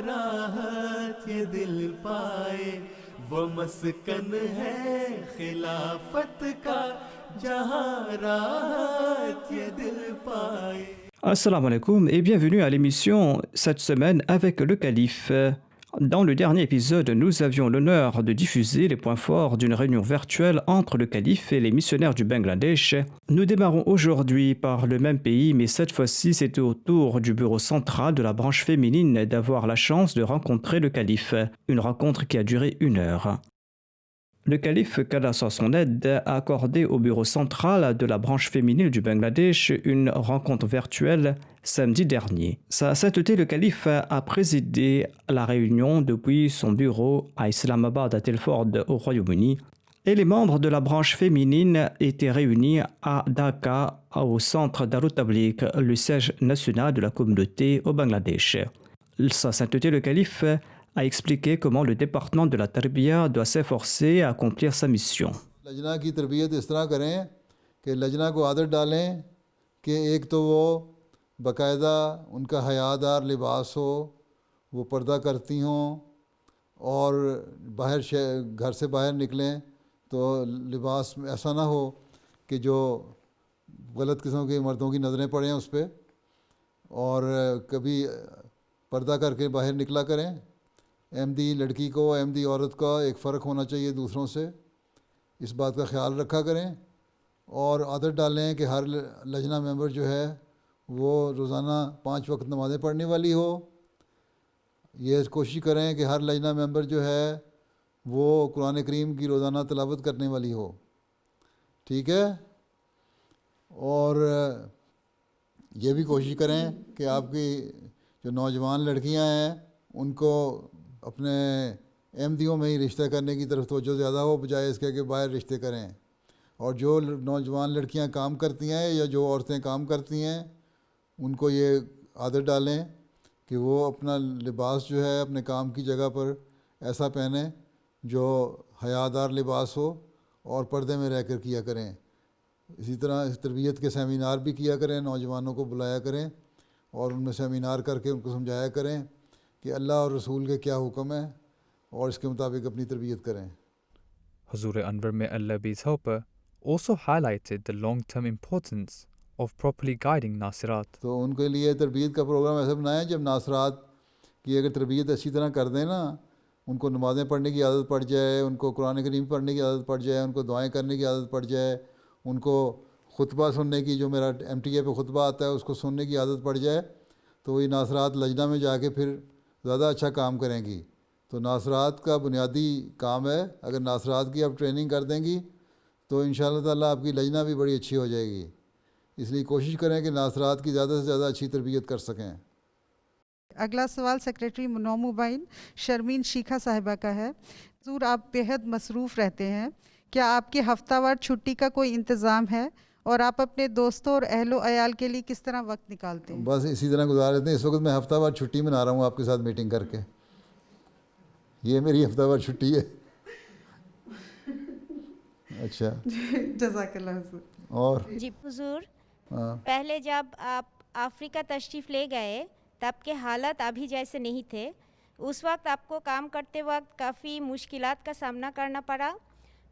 راحت یہ دل پائے، وہ مسکن ہے خلافت کا، جہاں راحت یہ دل پائے. Assalamu alaikum et bienvenue à l'émission cette semaine avec le calife. Dans le dernier épisode, nous avions l'honneur de diffuser les points forts d'une réunion virtuelle entre le calife et les missionnaires du Bangladesh. Nous démarrons aujourd'hui par le même pays, mais cette fois-ci, c'était au tour du bureau central de la branche féminine d'avoir la chance de rencontrer le calife. Une rencontre qui a duré 1 heure. Le calife, qu'Allah soit son aide, a accordé au bureau central de la branche féminine du Bangladesh une rencontre virtuelle samedi dernier. Sa sainteté, le calife, a présidé la réunion depuis son bureau à Islamabad, à Telford, au Royaume-Uni, et les membres de la branche féminine étaient réunis à Dhaka, au centre Darut Tabligh, le siège national de la communauté au Bangladesh. Sa sainteté, le calife, a expliqué comment le département de la Tarbiya doit s'efforcer à accomplir sa mission. لجنہ کی تربیت اس طرح کریں کہ لجنہ کو عادت ڈالیں کہ ایک تو وہ باقاعدہ ان کا حیادار لباس ہو، وہ پردہ کرتی ہوں، اور باہر گھر سے باہر نکلیں تو لباس میں ایسا نہ ہو کہ جو غلط قسم کے مردوں کی نظریں پڑیں اس پہ، اور کبھی پردہ کر کے باہر نکلا کریں. احمدی لڑکی کو احمدی عورت کا ایک فرق ہونا چاہیے دوسروں سے، اس بات کا خیال رکھا کریں. اور عادت ڈالیں کہ ہر لجنہ ممبر جو ہے وہ روزانہ 5 وقت نمازیں پڑھنے والی ہو. یہ کوشش کریں کہ ہر لجنہ ممبر جو ہے وہ قرآن کریم کی روزانہ تلاوت کرنے والی ہو. ٹھیک ہے؟ اور یہ بھی کوشش کریں کہ آپ کی جو نوجوان لڑکیاں ہیں ان کو اپنے احمدیوں میں ہی رشتہ کرنے کی طرف توجہ زیادہ ہو، بجائے اس کے کہ باہر رشتے کریں. اور جو نوجوان لڑکیاں کام کرتی ہیں یا جو عورتیں کام کرتی ہیں ان کو یہ عادت ڈالیں کہ وہ اپنا لباس جو ہے اپنے کام کی جگہ پر ایسا پہنیں جو حیادار لباس ہو اور پردے میں رہ کر کیا کریں. اسی طرح تربیت کے سیمینار بھی کیا کریں، نوجوانوں کو بلایا کریں اور ان میں سیمینار کر کے ان کو سمجھایا کریں کہ اللہ اور رسول کے کیا حکم ہے اور اس کے مطابق اپنی تربیت کریں. Hazur Anwar, may Allah be his helper, also highlighted the long-term importance of properly guiding Nasirat. تو ان کے لیے تربیت کا پروگرام ایسا بنایا جب ناصرات کی اگر تربیت اچھی طرح کر دیں نا، ان کو نمازیں پڑھنے کی عادت پڑ جائے، ان کو قرآن کریم پڑھنے کی عادت پڑ جائے، ان کو دعائیں کرنے کی عادت پڑ جائے، ان کو خطبہ سننے کی، جو میرا MTA پہ خطبہ آتا ہے اس کو سننے کی عادت پڑ جائے، تو وہی ناصرات لجنہ میں جا کے پھر زیادہ اچھا کام کریں گی. تو ناصرات کا بنیادی کام ہے، اگر ناصرات کی آپ ٹریننگ کر دیں گی تو انشاءاللہ تعالیٰ آپ کی لجنہ بھی بڑی اچھی ہو جائے گی. اس لیے کوشش کریں کہ ناصرات کی زیادہ سے زیادہ اچھی تربیت کر سکیں. اگلا سوال سیکریٹری نو موبائل شرمین شیخا صاحبہ کا ہے. حضور، آپ بیحد مصروف رہتے ہیں، کیا آپ کے ہفتہ وار چھٹی کا کوئی انتظام ہے اور آپ اپنے دوستوں اور اہل و عیال کے لیے کس طرح وقت نکالتے ہیں؟ بس اسی طرح گزار لیتے ہیں. اس وقت میں ہفتہ وار چھٹی منا رہا ہوں آپ کے ساتھ میٹنگ کر کے. یہ میری ہفتہ وار چھٹی ہے. اچھا، جزاک اللہ حضور. اور جی حضور، پہلے جب آپ افریقہ تشریف لے گئے تب کے حالات ابھی جیسے نہیں تھے. اس وقت آپ کو کام کرتے وقت کافی مشکلات کا سامنا کرنا پڑا.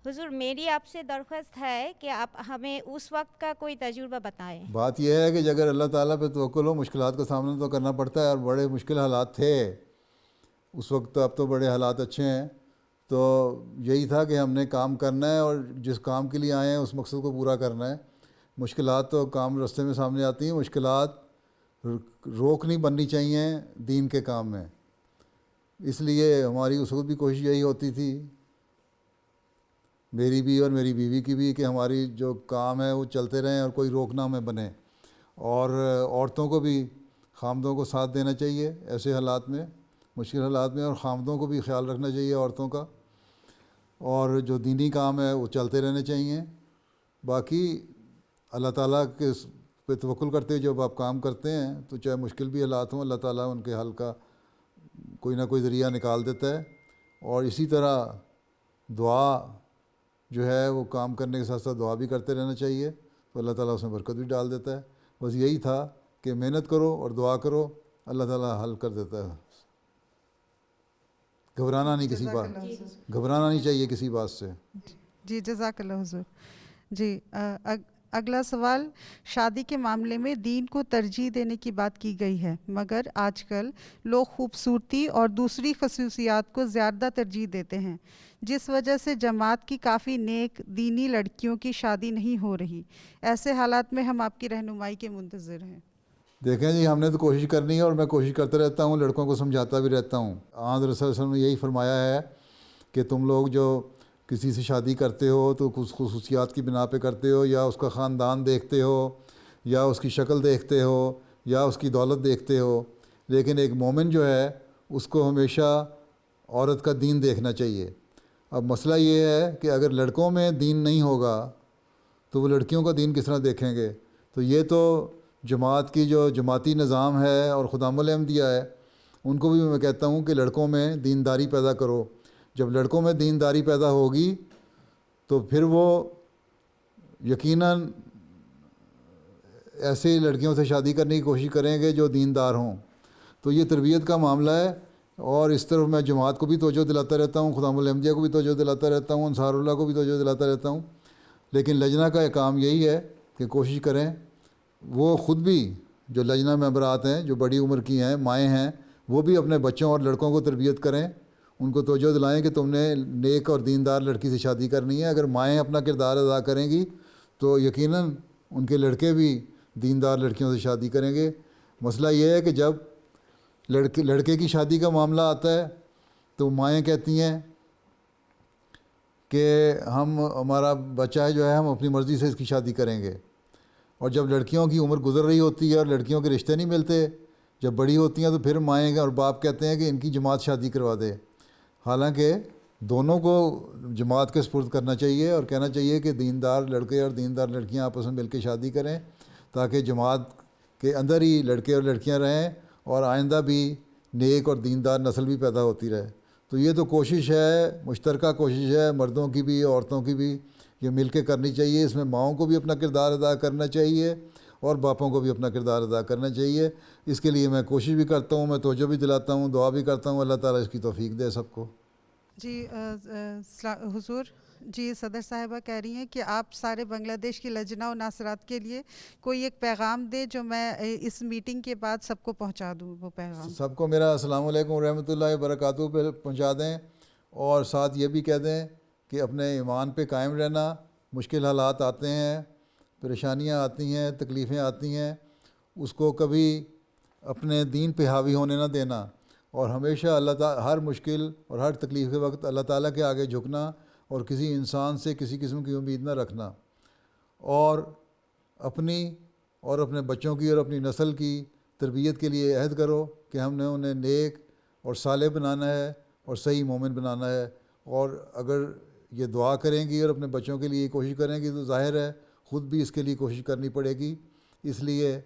حضور، میری آپ سے درخواست ہے کہ آپ ہمیں اس وقت کا کوئی تجربہ بتائیں. بات یہ ہے کہ اگر اللہ تعالیٰ پہ توکل ہو، مشکلات کا سامنا تو کرنا پڑتا ہے، اور بڑے مشکل حالات تھے اس وقت. اب تو بڑے حالات اچھے ہیں. تو یہی تھا کہ ہم نے کام کرنا ہے اور جس کام کے لیے آئے ہیں اس مقصد کو پورا کرنا ہے. مشکلات تو کام راستے میں سامنے آتی ہیں، مشکلات روک نہیں بننی چاہیے دین کے کام میں. اس لیے ہماری اس وقت بھی کوشش یہی ہوتی تھی، میری بھی اور میری بیوی کی بھی، کہ ہماری جو کام ہے وہ چلتے رہیں اور کوئی روکنا ہمیں بنے. اور عورتوں کو بھی، خامدوں کو ساتھ دینا چاہیے ایسے حالات میں، مشکل حالات میں، اور خامدوں کو بھی خیال رکھنا چاہیے عورتوں کا. اور جو دینی کام ہے وہ چلتے رہنے چاہیے. باقی اللہ تعالیٰ کے پہ توکل کرتے جب آپ کام کرتے ہیں تو چاہے مشکل بھی حالات ہوں، اللہ تعالیٰ ان کے حل کا کوئی نہ کوئی ذریعہ نکال دیتا ہے. اور اسی طرح دعا جو ہے وہ کام کرنے کے ساتھ ساتھ دعا بھی کرتے رہنا چاہیے، تو اللہ تعالیٰ اس میں برکت بھی ڈال دیتا ہے. بس یہی تھا کہ محنت کرو اور دعا کرو، اللہ تعالیٰ حل کر دیتا ہے. گھبرانا نہیں کسی بات، گھبرانا نہیں چاہیے کسی بات سے. جی جزاک اللہ حضور. جی اگلا سوال، شادی کے معاملے میں دین کو ترجیح دینے کی بات کی گئی ہے، مگر آج کل لوگ خوبصورتی اور دوسری خصوصیات کو زیادہ ترجیح دیتے ہیں، جس وجہ سے جماعت کی کافی نیک دینی لڑکیوں کی شادی نہیں ہو رہی. ایسے حالات میں ہم آپ کی رہنمائی کے منتظر ہیں. دیکھیں جی، ہم نے تو کوشش کرنی ہے اور میں کوشش کرتا رہتا ہوں، لڑکوں کو سمجھاتا بھی رہتا ہوں. آن رسول صلی اللہ علیہ وسلم نے یہی فرمایا ہے کہ تم لوگ جو کسی سے شادی کرتے ہو تو کچھ خصوصیات کی بنا پہ کرتے ہو، یا اس کا خاندان دیکھتے ہو، یا اس کی شکل دیکھتے ہو، یا اس کی دولت دیکھتے ہو. لیکن ایک مومن جو ہے اس کو ہمیشہ عورت کا دین دیکھنا چاہیے. اب مسئلہ یہ ہے کہ اگر لڑکوں میں دین نہیں ہوگا تو وہ لڑکیوں کا دین کس طرح دیکھیں گے؟ تو یہ تو جماعت کی جو جماعتی نظام ہے اور خدام الانبیاء ہے، ان کو بھی میں کہتا ہوں کہ لڑکوں میں دینداری پیدا کرو. جب لڑکوں میں دینداری پیدا ہوگی تو پھر وہ یقیناً ایسے لڑکیوں سے شادی کرنے کی کوشش کریں گے جو دیندار ہوں. تو یہ تربیت کا معاملہ ہے، اور اس طرف میں جماعت کو بھی توجہ دلاتا رہتا ہوں، خدام الانبیاء کو بھی توجہ دلاتا رہتا ہوں، انصار اللہ کو بھی توجہ دلاتا رہتا ہوں. لیکن لجنہ کا کام یہی ہے کہ کوشش کریں وہ خود بھی، جو لجنہ ممبرات ہیں جو بڑی عمر کی ہیں، مائیں ہیں، وہ بھی اپنے بچوں اور لڑکوں کو تربیت کریں، ان کو توجہ دلائیں کہ تم نے نیک اور دیندار لڑکی سے شادی کرنی ہے. اگر مائیں اپنا کردار ادا کریں گی تو یقیناً ان کے لڑکے بھی دیندار لڑکیوں سے شادی کریں گے. مسئلہ یہ ہے کہ جب لڑکے کی شادی کا معاملہ آتا ہے تو مائیں کہتی ہیں کہ ہمارا بچہ ہے جو ہے ہم اپنی مرضی سے اس کی شادی کریں گے. اور جب لڑکیوں کی عمر گزر رہی ہوتی ہے اور لڑکیوں کے رشتے نہیں ملتے، جب بڑی ہوتی ہیں تو پھر مائیں اور باپ کہتے ہیں کہ ان کی جماعت شادی کروا دے. حالانکہ دونوں کو جماعت کے سپرد کرنا چاہیے اور کہنا چاہیے کہ دیندار لڑکے اور دیندار لڑکیاں آپس میں مل کے شادی کریں، تاکہ جماعت کے اندر ہی لڑکے اور لڑکیاں رہیں اور آئندہ بھی نیک اور دیندار نسل بھی پیدا ہوتی رہے. تو یہ تو کوشش ہے، مشترکہ کوشش ہے، مردوں کی بھی عورتوں کی بھی، یہ مل کے کرنی چاہیے. اس میں ماؤں کو بھی اپنا کردار ادا کرنا چاہیے اور باپوں کو بھی اپنا کردار ادا کرنا چاہیے. اس کے لیے میں کوشش بھی کرتا ہوں، میں توجہ بھی دلاتا ہوں، دعا بھی کرتا ہوں، اللہ تعالیٰ اس کی توفیق دے سب کو. جی حضور، جی صدر صاحبہ کہہ رہی ہیں کہ آپ سارے بنگلہ دیش کی لجنہ و ناصرات کے لیے کوئی ایک پیغام دے جو میں اس میٹنگ کے بعد سب کو پہنچا دوں. وہ پیغام سب کو میرا السلام علیکم ورحمۃ اللہ وبرکاتہ پہ پہنچا دیں، اور ساتھ یہ بھی کہہ دیں کہ اپنے ایمان پہ قائم رہنا. مشکل حالات آتے ہیں، پریشانیاں آتی ہیں، تکلیفیں آتی ہیں، اس کو کبھی اپنے دین پہ حاوی ہونے نہ دینا، اور ہمیشہ اللہ تعالیٰ ہر مشکل اور ہر تکلیف کے وقت اللہ تعالیٰ کے آگے جھکنا اور کسی انسان سے کسی قسم کی امید نہ رکھنا، اور اپنی اور اپنے بچوں کی اور اپنی نسل کی تربیت کے لیے عہد کرو کہ ہم نے انہیں نیک اور صالح بنانا ہے اور صحیح مومن بنانا ہے. اور اگر یہ دعا کریں گی اور اپنے بچوں کے لیے کوشش کریں گی تو ظاہر ہے خود بھی اس کے لیے کوشش کرنی پڑے گی. اس لیے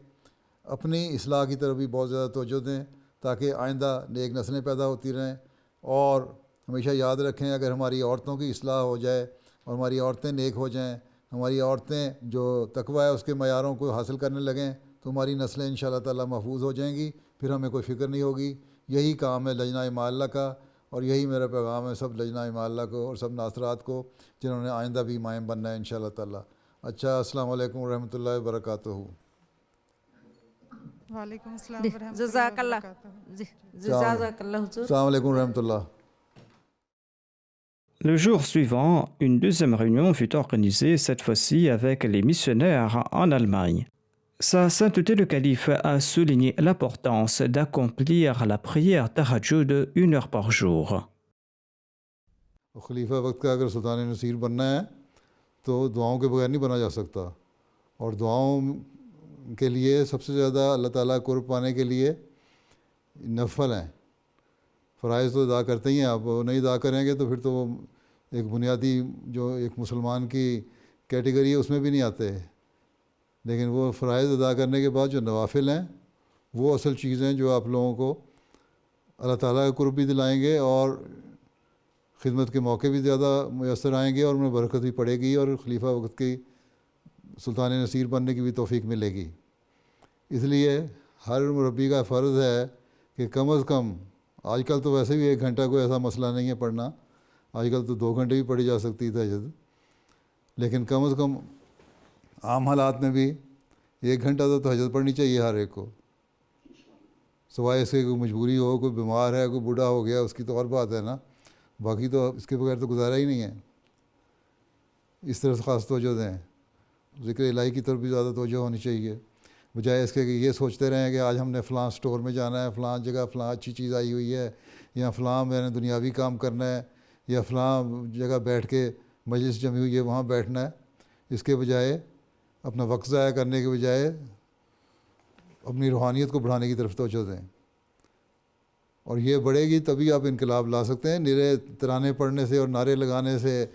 اپنی اصلاح کی طرف بھی بہت زیادہ توجہ دیں تاکہ آئندہ نیک نسلیں پیدا ہوتی رہیں. اور ہمیشہ یاد رکھیں اگر ہماری عورتوں کی اصلاح ہو جائے اور ہماری عورتیں نیک ہو جائیں، ہماری عورتیں جو تقویٰ ہے اس کے معیاروں کو حاصل کرنے لگیں، تو ہماری نسلیں انشاءاللہ تعالیٰ محفوظ ہو جائیں گی، پھر ہمیں کوئی فکر نہیں ہوگی. یہی کام ہے لجنہ اماء اللہ کا، اور یہی میرا پیغام ہے سب لجنہ اماء اللہ کو اور سب ناصرات کو جنہوں نے آئندہ بھی مائم بننا ہے انشاءاللہ تعالیٰ. اچھا، السلام علیکم ورحمۃ اللہ وبرکاتہ. وعلیکم السلام ورحمۃ اللہ جزاک اللہ. جزاک اللہ حضور. السلام علیکم ورحمۃ اللہ. Le jour suivant, une deuxième réunion fut organisée, cette fois-ci avec les missionnaires en Allemagne. Sa sainteté le calife a souligné l'importance d'accomplir la prière tahajjud 1 heure par jour. خلیفہ وقت کا اگر سلطان نصیر بننا ہے تو دعاؤں کے بغیر نہیں بنا جا سکتا، اور دعاؤں کے لیے سب سے زیادہ اللہ تعالیٰ قرب پانے کے لیے نفل ہیں. فرائض تو ادا کرتے ہی ہیں، آپ وہ نہیں ادا کریں گے تو پھر تو وہ ایک بنیادی جو ایک مسلمان کی کیٹیگری ہے اس میں بھی نہیں آتے. لیکن وہ فرائض ادا کرنے کے بعد جو نوافل ہیں وہ اصل چیز ہیں جو آپ لوگوں کو اللہ تعالیٰ کا قرب بھی دلائیں گے اور خدمت کے موقع بھی زیادہ میسر آئیں گے اور ان میں برکت بھی پڑے گی اور خلیفہ وقت کی سلطان نصیر بننے کی بھی توفیق ملے گی. اس لیے ہر مربی کا فرض ہے کہ کم از کم آج کل تو ویسے بھی 1 گھنٹہ کوئی ایسا مسئلہ نہیں ہے پڑھنا, آج کل تو 2 گھنٹے بھی پڑھی جا سکتی ہے تہجد, لیکن کم از کم عام حالات میں بھی 1 گھنٹہ تو تہجد پڑھنی چاہیے ہر ایک کو, سوائے اس کے کوئی مجبوری ہو, کوئی بیمار ہے, کوئی بوڑھا ہو گیا, اس کی تو اور بات ہے نا, باقی تو اس کے بغیر تو گزارا ہی نہیں ہے. اس طرح سے خاص توجہ دیں, ذکر الہی کی طرف بھی زیادہ توجہ ہونی چاہیے, بجائے اس کے کہ یہ سوچتے رہیں کہ آج ہم نے فلاں سٹور میں جانا ہے, فلاں جگہ فلاں اچھی چیز آئی ہوئی ہے, یا فلاں میں نے دنیاوی کام کرنا ہے, یا فلاں جگہ بیٹھ کے مجلس جمی ہوئی ہے وہاں بیٹھنا ہے. اس کے بجائے اپنا وقت ضائع کرنے کے بجائے اپنی روحانیت کو بڑھانے کی طرف توجہ دیں, اور یہ بڑھے گی تبھی آپ انقلاب لا سکتے ہیں. نعرے ترانے پڑھنے سے اور نعرے لگانے سے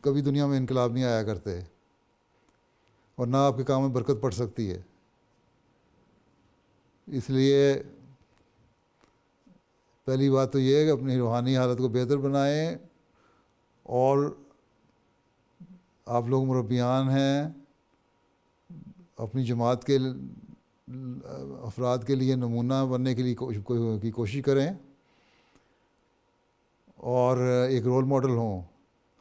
کبھی دنیا میں انقلاب نہیں آیا کرتے, اور نہ آپ کے کام میں برکت پڑ سکتی ہے. اس لیے پہلی بات تو یہ ہے کہ اپنی روحانی حالت کو بہتر بنائیں, اور آپ لوگ مربیان ہیں, اپنی جماعت کے افراد کے لیے نمونہ بننے کے لیے کی کوشش کریں, اور ایک رول ماڈل ہوں,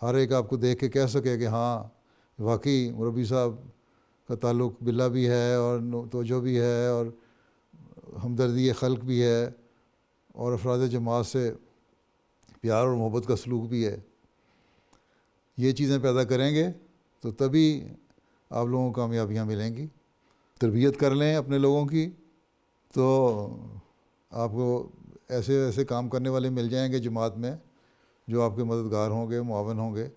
ہر ایک آپ کو دیکھ کے کہہ سکے کہ ہاں واقعی مربی صاحب کا تعلق باللہ بھی ہے, اور توجہ بھی ہے, اور ہمدردی خلق بھی ہے, اور افراد جماعت سے پیار اور محبت کا سلوک بھی ہے. یہ چیزیں پیدا کریں گے تو تبھی آپ لوگوں کو کامیابیاں ملیں گی. تربیت کر لیں اپنے لوگوں کی تو آپ کو ایسے ایسے کام کرنے والے مل جائیں گے جماعت میں جو آپ کے مددگار ہوں گے, معاون ہوں گے,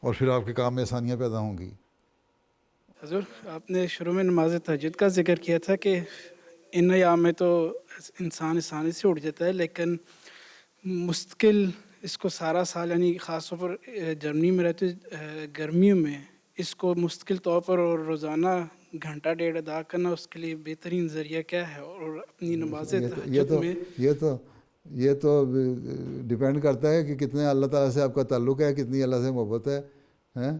اور پھر آپ کے کام میں آسانیاں پیدا ہوں گی. حضور, آپ نے شروع میں نماز تہجد کا ذکر کیا تھا کہ ان ایام میں تو انسان آسانی سے اٹھ جاتا ہے, لیکن مستقل اس کو سارا سال, یعنی خاص طور پر جرمنی میں رہتے گرمیوں میں اس کو مستقل طور پر اور روزانہ گھنٹہ 1.5 ادا کرنا, اس کے لیے بہترین ذریعہ کیا ہے؟ اور اپنی نماز تہجد میں یہ تو ڈیپینڈ کرتا ہے کہ کتنے اللہ تعالیٰ سے آپ کا تعلق ہے, کتنی اللہ سے محبت ہے.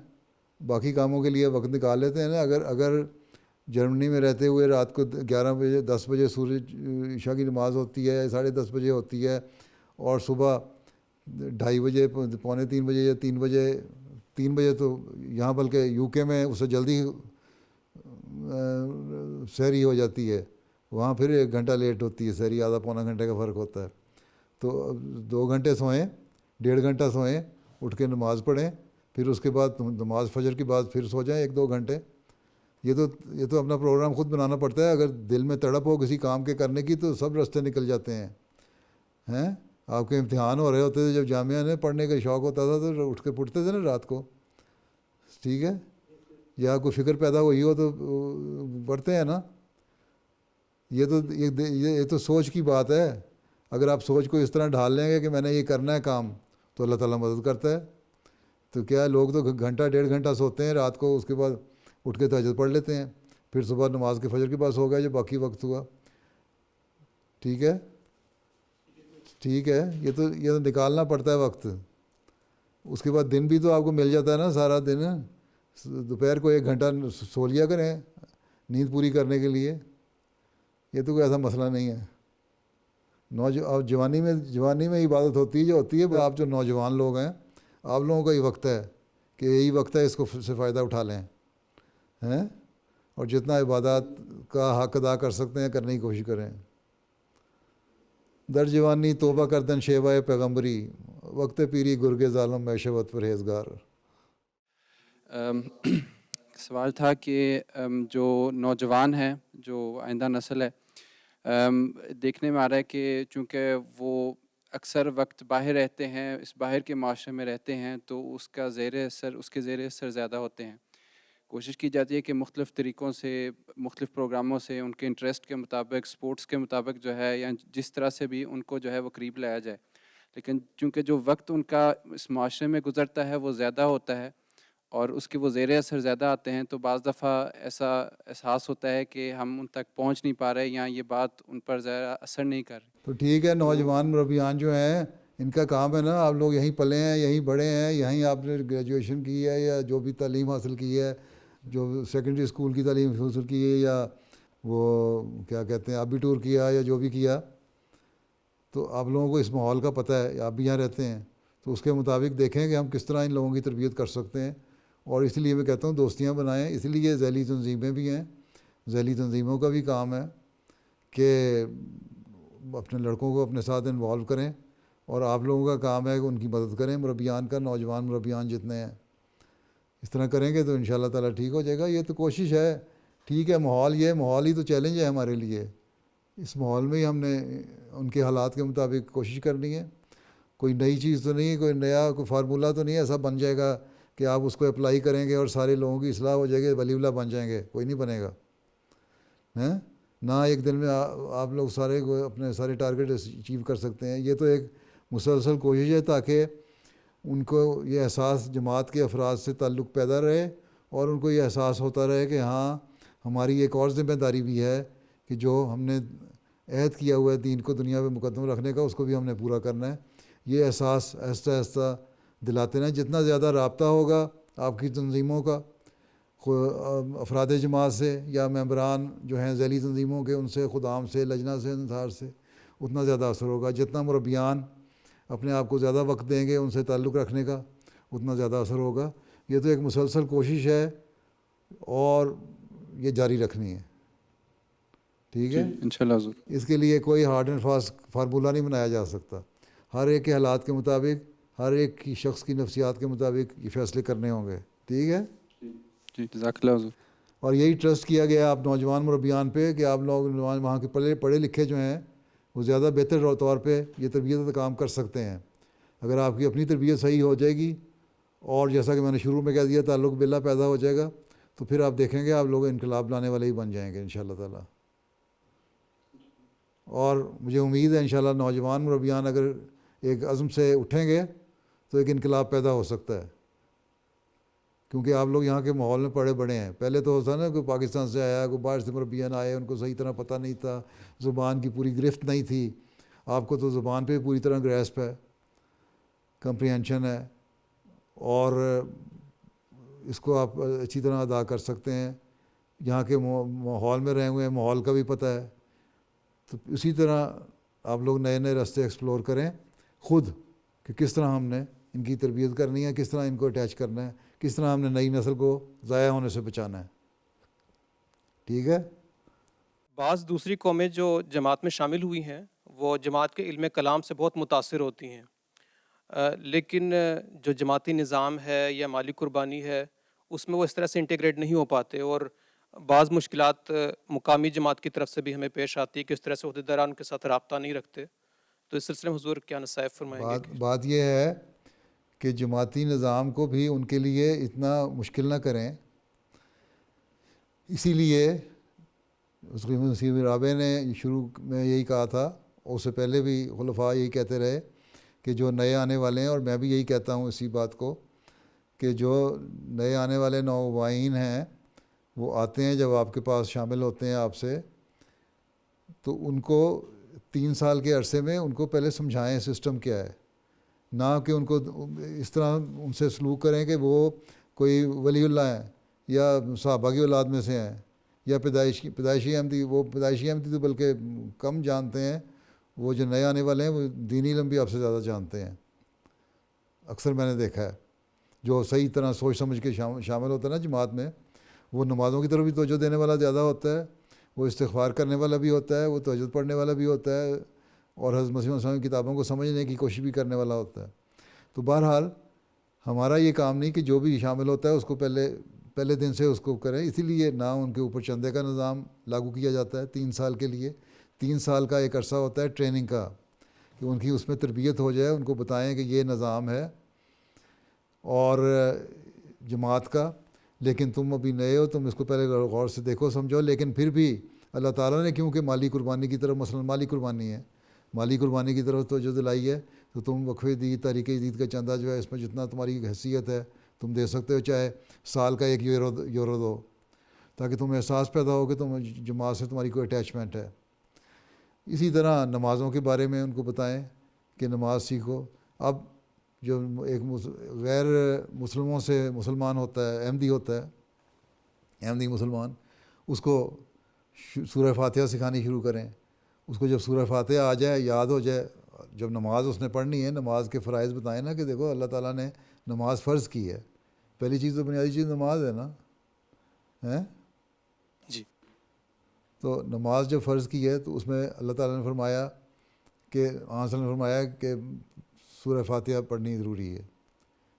باقی کاموں کے لیے وقت نکال لیتے ہیں نا. اگر جرمنی میں رہتے ہوئے رات کو 11 بجے 10 بجے سورج عشاء کی نماز ہوتی ہے, 10:30 بجے ہوتی ہے, اور صبح 2:30 بجے 2:45 بجے یا 3 بجے تو یہاں بلکہ یو کے میں اس سے جلدی سحری ہو جاتی ہے, وہاں پھر 1 گھنٹہ لیٹ ہوتی ہے سحری, آدھا پونا گھنٹے کا فرق ہوتا ہے. تو 2 گھنٹے سوئیں, 1.5 گھنٹہ سوئیں, اٹھ کے نماز پڑھیں, پھر اس کے بعد نماز فجر کے بعد پھر سو جائیں 1-2 گھنٹے. یہ تو اپنا پروگرام خود بنانا پڑتا ہے. اگر دل میں تڑپ ہو کسی کام کے کرنے کی تو سب راستے نکل جاتے ہیں. آپ کے امتحان ہو رہے ہوتے تھے جب جامعہ میں پڑھنے کا شوق ہوتا تھا تو اٹھ کے پڑھتے تھے نا رات کو, ٹھیک ہے, یا کوئی فکر پیدا ہوئی ہو تو پڑھتے ہیں نا. یہ تو سوچ کی بات ہے. اگر آپ سوچ کو اس طرح ڈھال لیں گے کہ میں نے یہ کرنا ہے کام, تو اللہ تعالیٰ مدد کرتا ہے. تو کیا لوگ تو گھنٹہ 1.5 گھنٹہ سوتے ہیں رات کو, اس کے بعد اٹھ کے تہجد پڑھ لیتے ہیں, پھر صبح نماز کے فجر کے بعد سو گئے جو باقی وقت ہوا. ٹھیک ہے, یہ تو نکالنا پڑتا ہے وقت. اس کے بعد دن بھی تو آپ کو مل جاتا ہے نا سارا دن. دوپہر کو 1 گھنٹہ سو لیا کریں نیند پوری کرنے کے لیے, یہ تو کوئی ایسا مسئلہ نہیں ہے. جوانی میں عبادت ہوتی ہے. آپ جو نوجوان لوگ ہیں, آپ لوگوں کا یہ وقت ہے کہ یہی وقت ہے, اس کو سے فائدہ اٹھا لیں, اور جتنا عبادات کا حق ادا کر سکتے ہیں کرنے کی کوشش کریں. در جوانی توبہ کردن شیوائے پیغمبری, وقت پیری گرگ ظالم میں شبت پرہیزگار. سوال تھا کہ جو نوجوان ہیں, جو آئندہ نسل ہے, دیکھنے میں آ رہا ہے کہ چونکہ وہ اکثر وقت باہر رہتے ہیں, اس باہر کے معاشرے میں رہتے ہیں, تو اس کے زیر اثر زیادہ ہوتے ہیں. کوشش کی جاتی ہے کہ مختلف طریقوں سے, مختلف پروگراموں سے, ان کے انٹرسٹ کے مطابق, سپورٹس کے مطابق جو ہے, یا جس طرح سے بھی ان کو جو ہے وہ قریب لایا جائے. لیکن چونکہ جو وقت ان کا اس معاشرے میں گزرتا ہے وہ زیادہ ہوتا ہے, اور اس کے وہ زیر اثر زیادہ آتے ہیں, تو بعض دفعہ ایسا احساس ہوتا ہے کہ ہم ان تک پہنچ نہیں پا رہے, یا یہ بات ان پر زیادہ اثر نہیں کر رہی. تو ٹھیک ہے, نوجوان مربیان جو ہیں ان کا کام ہے نا, آپ لوگ یہیں پلے ہیں, یہیں بڑے ہیں, یہیں آپ نے گریجویشن کی ہے یا جو بھی تعلیم حاصل کی ہے, جو سیکنڈری اسکول کی تعلیم حاصل کی ہے, یا وہ کیا کہتے ہیں ابیٹور کیا یا جو بھی کیا, تو آپ لوگوں کو اس ماحول کا پتہ ہے، آپ بھی یہاں رہتے ہیں، تو اس کے مطابق دیکھیں کہ ہم کس طرح ان لوگوں کی تربیت کر سکتے ہیں. اور اس لیے میں کہتا ہوں دوستیاں بنائیں. اس لیے ذیلی تنظیمیں بھی ہیں، ذیلی تنظیموں کا بھی کام ہے کہ اپنے لڑکوں کو اپنے ساتھ انوالو کریں، اور آپ لوگوں کا کام ہے کہ ان کی مدد کریں، مربیان کا، نوجوان مربیان جتنے ہیں. اس طرح کریں گے تو ان شاء اللہ تعالیٰ ٹھیک ہو جائے گا. یہ تو کوشش ہے. ٹھیک ہے، ماحول ہی تو چیلنج ہے ہمارے لیے. اس ماحول میں ہی ہم نے ان کے حالات کے مطابق کوشش کرنی ہے. کوئی نئی چیز تو نہیں ہے، کوئی نیا کوئی فارمولہ تو نہیں ایسا بن جائے گا کہ آپ اس کو اپلائی کریں گے اور سارے لوگوں کی اصلاح ہو جائے گی، ولی اللہ بن جائیں گے. کوئی نہیں بنے گا نہ ایک دن میں آپ لوگ سارے اپنے سارے ٹارگیٹ اچیو کر سکتے ہیں. یہ تو ایک مسلسل کوشش ہے تاکہ ان کو یہ احساس جماعت کے افراد سے تعلق پیدا رہے، اور ان کو یہ احساس ہوتا رہے کہ ہاں ہماری ایک اور ذمہ داری بھی ہے کہ جو ہم نے عہد کیا ہوا ہے دین کو دنیا میں مقدم رکھنے کا، اس کو بھی ہم نے پورا کرنا ہے. یہ احساس آہستہ آہستہ دلاتے رہیں. جتنا زیادہ رابطہ ہوگا آپ کی تنظیموں کا افراد جماعت سے یا ممبران جو ہیں ذیلی تنظیموں کے، ان سے، خدام سے، لجنہ سے، انصار سے، اتنا زیادہ اثر ہوگا. جتنا مربیان اپنے آپ کو زیادہ وقت دیں گے ان سے تعلق رکھنے کا، اتنا زیادہ اثر ہوگا. یہ تو ایک مسلسل کوشش ہے اور یہ جاری رکھنی ہے. ٹھیک ہے انشاءاللہ حضور. اس کے لیے کوئی ہارڈ اینڈ فاسٹ فارمولہ نہیں بنایا جا سکتا. ہر ایک کے حالات کے مطابق، ہر ایک کی شخص کی نفسیات کے مطابق یہ فیصلے کرنے ہوں گے. ٹھیک ہے جی، جزاک اللہ حضور. اور یہی ٹرسٹ کیا گیا آپ نوجوان مربیان پہ کہ آپ لوگ وہاں کے پڑھے لکھے جو ہیں وہ زیادہ بہتر طور پہ یہ تربیت کا کام کر سکتے ہیں. اگر آپ کی اپنی تربیت صحیح ہو جائے گی اور جیسا کہ میں نے شروع میں کہہ دیا تعلق باللہ پیدا ہو جائے گا، تو پھر آپ دیکھیں گے آپ لوگ انقلاب لانے والے ہی بن جائیں گے انشاءاللہ تعالیٰ. اور مجھے امید ہے انشاءاللہ نوجوان مربیان اگر ایک عزم سے اٹھیں گے تو ایک انقلاب پیدا ہو سکتا ہے، کیونکہ آپ لوگ یہاں کے ماحول میں پڑے بڑے ہیں. پہلے تو ہوتا نا کوئی پاکستان سے آیا، کوئی باہر سے مربیان آئے، ان کو صحیح طرح پتہ نہیں تھا، زبان کی پوری گرفت نہیں تھی. آپ کو تو زبان پہ پوری طرح گریسپ ہے، کمپریہنشن ہے، اور اس کو آپ اچھی طرح ادا کر سکتے ہیں. یہاں کے ماحول میں رہے ہوئے ہیں، ماحول کا بھی پتہ ہے. تو اسی طرح آپ لوگ نئے نئے راستے ایکسپلور کریں خود کہ کس طرح ہم نے ان کی تربیت کرنی ہے، کس طرح ان کو اٹیچ کرنا ہے، کس طرح ہم نے نئی نسل کو ضائع ہونے سے بچانا ہے. ٹھیک ہے. بعض دوسری قومیں جو جماعت میں شامل ہوئی ہیں وہ جماعت کے علم کلام سے بہت متاثر ہوتی ہیں، لیکن جو جماعتی نظام ہے یا مالی قربانی ہے اس میں وہ اس طرح سے انٹیگریٹ نہیں ہو پاتے، اور بعض مشکلات مقامی جماعت کی طرف سے بھی ہمیں پیش آتی ہے کہ اس طرح سے عہدیداران کے ساتھ رابطہ نہیں رکھتے. تو اس سلسلے میں حضور کیا نصائح فرمائیں گے؟ بات یہ ہے کہ جماعتی نظام کو بھی ان کے لیے اتنا مشکل نہ کریں. اسی لیے مسیح رابع نے شروع میں یہی کہا تھا، اور اس سے پہلے بھی خلفاء یہی کہتے رہے کہ جو نئے آنے والے ہیں، اور میں بھی یہی کہتا ہوں اسی بات کو، کہ جو نئے آنے والے نوآئین ہیں وہ آتے ہیں جب آپ کے پاس شامل ہوتے ہیں آپ سے، تو ان کو 3 سال کے عرصے میں ان کو پہلے سمجھائیں سسٹم کیا ہے، نہ کہ ان کو اس طرح ان سے سلوک کریں کہ وہ کوئی ولی اللہ ہیں یا صحابہ کی اولاد میں سے ہیں یا پیدائشی احمدی. وہ پیدائشی احمدی تو بلکہ کم جانتے ہیں، وہ جو نئے آنے والے ہیں وہ دینی علم بھی آپ سے زیادہ جانتے ہیں. اکثر میں نے دیکھا ہے جو صحیح طرح سوچ سمجھ کے شامل ہوتا ہے نا جماعت میں، وہ نمازوں کی طرف بھی توجہ دینے والا زیادہ ہوتا ہے، وہ استغفار کرنے والا بھی ہوتا ہے، وہ تہجد پڑھنے والا بھی ہوتا ہے، اور حضرت مسیح علیہ کی کتابوں کو سمجھنے کی کوشش بھی کرنے والا ہوتا ہے. تو بہرحال ہمارا یہ کام نہیں کہ جو بھی شامل ہوتا ہے اس کو پہلے دن سے اس کو کریں. اسی لیے نہ ان کے اوپر چندے کا نظام لاگو کیا جاتا ہے 3 سال کے لیے. 3 سال کا ایک عرصہ ہوتا ہے ٹریننگ کا، کہ ان کی اس میں تربیت ہو جائے، ان کو بتائیں کہ یہ نظام ہے اور جماعت کا، لیکن تم ابھی نئے ہو، تم اس کو پہلے غور سے دیکھو سمجھو. لیکن پھر بھی اللہ تعالیٰ نے کیونکہ مالی قربانی کی طرف، مثلا مالی قربانی ہے، مالی قربانی کی طرف توجہ دلائی ہے، تو تم وقف دید، تحریک جدید کا چندہ جو ہے اس میں جتنا تمہاری حیثیت ہے تم دے سکتے ہو، چاہے سال کا 1 یورو دو، تاکہ تمہیں احساس پیدا ہو کہ تم جماعت سے تمہاری کوئی اٹیچمنٹ ہے. اسی طرح نمازوں کے بارے میں ان کو بتائیں کہ نماز سیکھو. اب جو ایک غیر مسلموں سے مسلمان ہوتا ہے، احمدی ہوتا ہے، احمدی مسلمان، اس کو سورہ فاتحہ سکھانی شروع کریں. اس کو جب سورہ فاتحہ آ جائے، یاد ہو جائے، جب نماز اس نے پڑھنی ہے، نماز کے فرائض بتائیں نا کہ دیکھو اللہ تعالیٰ نے نماز فرض کی ہے، پہلی چیز تو بنیادی چیز نماز ہے نا، ہیں جی. تو نماز جب فرض کی ہے تو اس میں اللہ تعالیٰ نے فرمایا کہ آنسل نے فرمایا کہ سورہ فاتحہ پڑھنی ضروری ہے.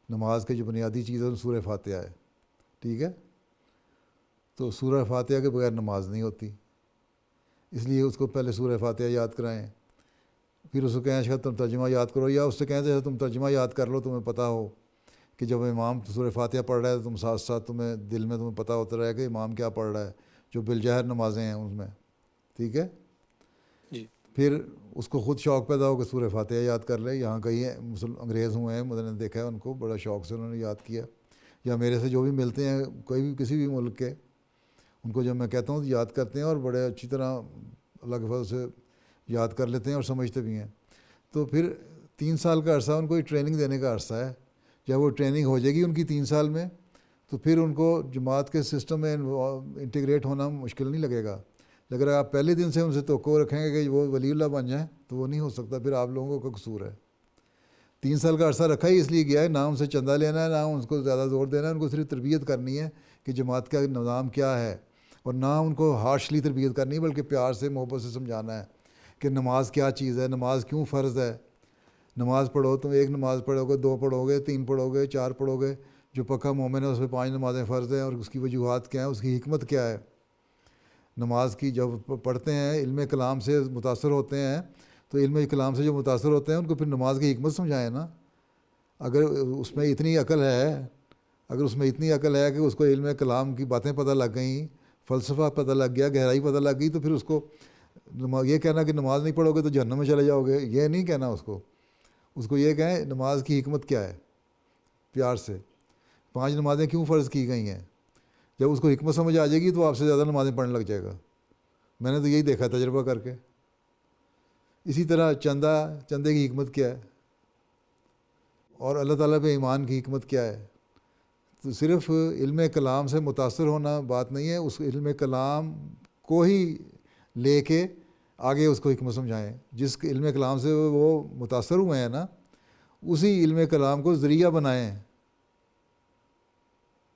نماز کی جو بنیادی چیز ہے سورہ فاتحہ ہے، ٹھیک ہے. تو سورہ فاتحہ کے بغیر نماز نہیں ہوتی، اس لیے اس کو پہلے سورہ فاتحہ یاد کرائیں، پھر اس کو کہیں شاید تم ترجمہ یاد کرو، یا اس سے کہیں کہ تم ترجمہ یاد کر لو، تمہیں پتہ ہو کہ جب امام سورہ فاتحہ پڑھ رہا ہے تو تم ساتھ ساتھ تمہیں دل میں تمہیں پتہ ہوتا رہے کہ امام کیا پڑھ رہا ہے، جو بالجہر نمازیں ہیں ان میں، ٹھیک ہے. جی. پھر اس کو خود شوق پیدا ہو کہ سورہ فاتحہ یاد کر لے. یہاں کئی انگریز ہوئے ہیں، میں نے دیکھا ہے ان کو بڑا شوق سے انہوں نے یاد کیا، یا میرے سے جو بھی ملتے ہیں کوئی بھی کسی بھی ملک کے، ان کو جب میں کہتا ہوں تو یاد کرتے ہیں اور بڑے اچھی طرح اللہ کے فضل سے یاد کر لیتے ہیں اور سمجھتے بھی ہیں. تو پھر 3 سال کا عرصہ ان کو ٹریننگ دینے کا عرصہ ہے. جب وہ ٹریننگ ہو جائے گی ان کی 3 سال میں تو پھر ان کو جماعت کے سسٹم میں انٹیگریٹ ہونا مشکل نہیں لگے گا. اگر آپ پہلے دن سے ان سے توقع رکھیں گے کہ وہ ولی اللہ بن جائیں تو وہ نہیں ہو سکتا، پھر آپ لوگوں کا قصور ہے. 3 سال کا عرصہ رکھا ہی اس لیے گیا ہے، نہ ان سے چندہ لینا ہے، نہ ان کو زیادہ زور دینا ہے، ان کو صرف تربیت کرنی ہے کہ جماعت کا نظام کیا ہے، اور نہ ان کو ہارشلی تربیت کرنی ہے بلکہ پیار سے محبت سے سمجھانا ہے کہ نماز کیا چیز ہے، نماز کیوں فرض ہے. نماز پڑھو، تم ایک نماز پڑھو گے، 2 پڑھو گے، 3 پڑھو گے، 4 پڑھو گے، جو پکا مومن ہے اس میں 5 نمازیں فرض ہیں، اور اس کی وجوہات کیا ہیں، اس کی حکمت کیا ہے. نماز کی جب پڑھتے ہیں علم کلام سے متاثر ہوتے ہیں تو علم کلام سے جو متاثر ہوتے ہیں ان کو پھر نماز کی حکمت سمجھائیں نا. اگر اس میں اتنی عقل ہے کہ اس کو علم کلام کی باتیں پتہ لگ گئیں، فلسفہ پتہ لگ گیا، گہرائی پتہ لگ گئی، تو پھر اس کو یہ کہنا کہ نماز نہیں پڑھو گے تو جہنم میں چلے جاؤ گے، یہ نہیں کہنا. اس کو یہ کہیں نماز کی حکمت کیا ہے، پیار سے 5 نمازیں کیوں فرض کی گئی ہیں. جب اس کو حکمت سمجھ آ جائے گی تو آپ سے زیادہ نمازیں پڑھنے لگ جائے گا. میں نے تو یہی دیکھا تجربہ کر کے. اسی طرح چندے کی حکمت کیا ہے اور اللہ تعالیٰ پہ ایمان کی حکمت کیا ہے. تو صرف علم کلام سے متاثر ہونا بات نہیں ہے، اس علم کلام کو ہی لے کے آگے اس کو حکمت سمجھائیں. جس علم کلام سے وہ متاثر ہوئے ہیں نا، اسی علم کلام کو ذریعہ بنائیں.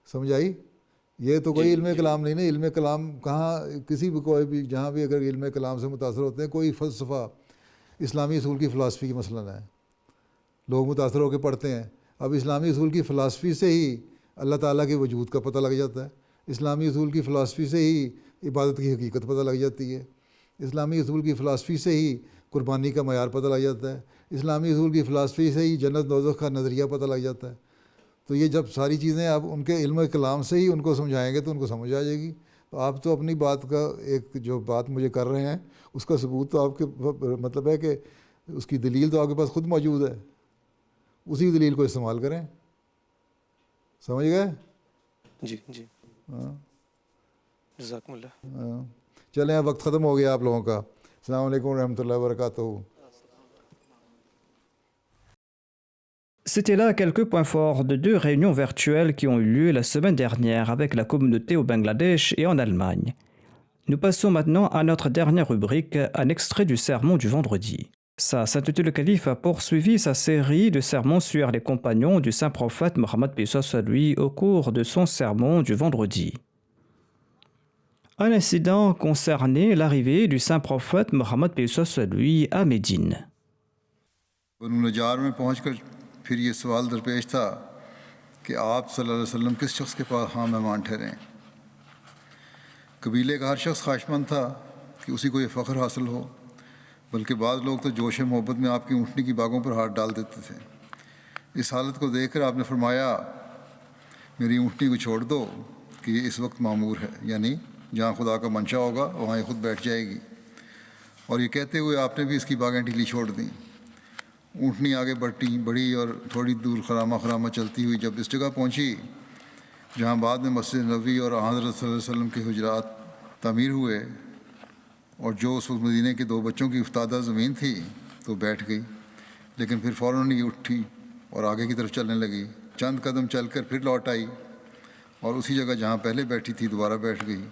سمجھ آئی؟ یہ تو کوئی علم کلام نہیں نا. علم کلام کہاں کسی بھی کوئی بھی جہاں بھی اگر علم کلام سے متاثر ہوتے ہیں، کوئی فلسفہ اسلامی اصول کی فلاسفی کی مثلاً ہے، لوگ متاثر ہو کے پڑھتے ہیں. اب اسلامی اصول کی فلاسفی سے ہی اللہ تعالیٰ کے وجود کا پتہ لگ جاتا ہے، اسلامی اصول کی فلاسفی سے ہی عبادت کی حقیقت پتہ لگ جاتی ہے، اسلامی اصول کی فلاسفی سے ہی قربانی کا معیار پتہ لگ جاتا ہے، اسلامی اصول کی فلاسفی سے ہی جنت دوزخ کا نظریہ پتہ لگ جاتا ہے. تو یہ جب ساری چیزیں آپ ان کے علم کلام سے ہی ان کو سمجھائیں گے تو ان کو سمجھ آ جائے گی. تو آپ تو اپنی بات کا ایک جو بات مجھے کر رہے ہیں اس کا ثبوت تو آپ کے مطلب ہے کہ اس کی دلیل تو آپ کے پاس خود موجود ہے، اسی دلیل کو استعمال کریں. سمجھ گئے؟ جی. ہاں جزاکم اللہ. ہاں چلیں، اب وقت ختم ہو گیا آپ لوگوں کا. السلام علیکم ورحمۃ اللہ وبرکاتہ. C'était là quelques points forts de 2 réunions virtuelles qui ont eu lieu la semaine dernière avec la communauté au Bangladesh et en Allemagne. Nous passons maintenant à notre dernière rubrique, un extrait du sermon du vendredi. Sa sainteté le calife a poursuivi sa série de sermons sur les compagnons du saint prophète Mohammed paix soit lui au cours de son sermon du vendredi. Un incident concernait l'arrivée du saint prophète Mohammed paix soit lui à Médine. پھر یہ سوال درپیش تھا کہ آپ صلی اللہ علیہ وسلم کس شخص کے پاس مہمان ٹھہریں. قبیلے کا ہر شخص خواہشمند تھا کہ اسی کو یہ فخر حاصل ہو، بلکہ بعض لوگ تو جوش محبت میں آپ کی اونٹنی کی باغوں پر ہاتھ ڈال دیتے تھے. اس حالت کو دیکھ کر آپ نے فرمایا میری اونٹنی کو چھوڑ دو کہ یہ اس وقت معمور ہے، یعنی جہاں خدا کا منشا ہوگا وہاں یہ خود بیٹھ جائے گی. اور یہ کہتے ہوئے آپ نے بھی اس کی باغیں ڈھیلی چھوڑ دیں. اونٹنی آگے بڑھی اور تھوڑی دور خرامہ چلتی ہوئی جب اس جگہ پہنچی جہاں بعد میں مسجد نبوی اور حضرت صلی اللہ علیہ وسلم کے حجرات تعمیر ہوئے، اور جو اس وقت مدینے کے 2 بچوں کی افتادہ زمین تھی، تو بیٹھ گئی، لیکن پھر فوراً ہی اٹھی اور آگے کی طرف چلنے لگی. چند قدم چل کر پھر لوٹ آئی اور اسی جگہ جہاں پہلے بیٹھی تھی دوبارہ بیٹھ گئی.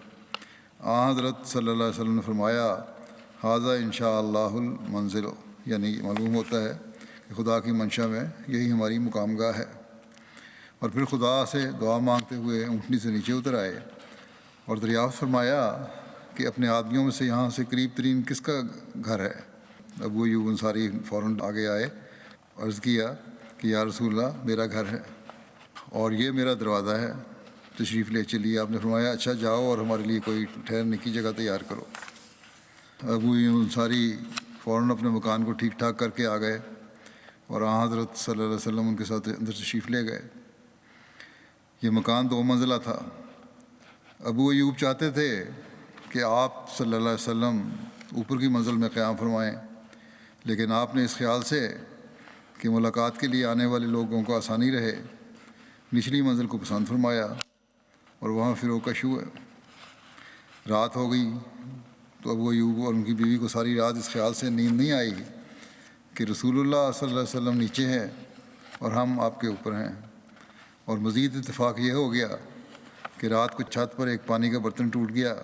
حضرت صلی اللہ علیہ وسلم نے فرمایا ھذا انشاء اللہ المنزل، یعنی معلوم ہوتا ہے کہ خدا کی منشا میں یہی ہماری مقام گاہ ہے۔ اور پھر خدا سے دعا مانگتے ہوئے اونٹنی سے نیچے اتر آئے اور دریافت فرمایا کہ اپنے آدمیوں میں سے یہاں سے قریب ترین کس کا گھر ہے؟ ابو ایوب انصاری فوراً آگے آئے، عرض کیا کہ یا رسول اللہ میرا گھر ہے اور یہ میرا دروازہ ہے، تشریف لے چلیے۔ آپ نے فرمایا اچھا جاؤ اور ہمارے لیے کوئی ٹھہرنے کی جگہ تیار کرو۔ ابو ایوب انصاری فوراً اپنے مکان کو ٹھیک ٹھاک کر کے آ گئے اور حضرت صلی اللہ علیہ وسلم ان کے ساتھ اندر تشریف لے گئے۔ یہ مکان 2 منزلہ تھا۔ ابو ایوب چاہتے تھے کہ آپ صلی اللہ علیہ وسلم اوپر کی منزل میں قیام فرمائیں، لیکن آپ نے اس خیال سے کہ ملاقات کے لیے آنے والے لوگوں کو آسانی رہے نچلی منزل کو پسند فرمایا اور وہاں فروکش ہوئے۔ رات ہو گئی تو ابو ایوب اور ان کی بیوی کو ساری رات اس خیال سے نیند نہیں آئی کہ رسول اللہ صلی اللہ علیہ وسلم نیچے ہیں اور ہم آپ کے اوپر ہیں۔ اور مزید اتفاق یہ ہو گیا کہ رات کو چھت پر ایک پانی کا برتن ٹوٹ گیا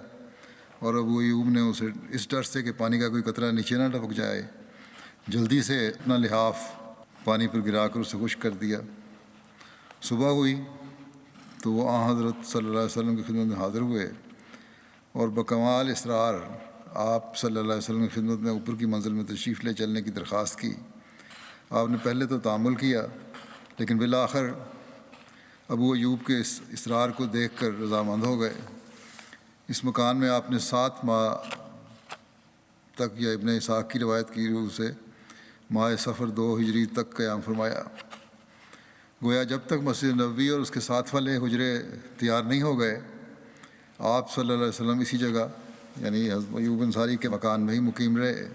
اور ابو ایوب نے اسے اس ڈر سے کہ پانی کا کوئی قطرہ نیچے نہ ٹپک جائے جلدی سے اپنا لحاف پانی پر گرا کر اسے خشک کر دیا۔ صبح ہوئی تو وہ حضرت صلی اللہ علیہ وسلم کی خدمت میں حاضر ہوئے اور بکمال اصرار آپ صلی اللہ علیہ وسلم کی خدمت میں اوپر کی منزل میں تشریف لے چلنے کی درخواست کی۔ آپ نے پہلے تو تحمل کیا لیکن بالآخر ابو ایوب کے اس اصرار کو دیکھ کر رضامند ہو گئے۔ اس مکان میں آپ نے 7 ماہ تک، یا ابن اسحاق کی روایت کی روح سے ماہ صفر 2 ہجری تک قیام فرمایا۔ گویا جب تک مسجد نبوی اور اس کے ساتھ والے حجرے تیار نہیں ہو گئے آپ صلی اللہ علیہ وسلم اسی جگہ یعنی حضرت ایوب انصاری کے مکان میں ہی مقیم رہے۔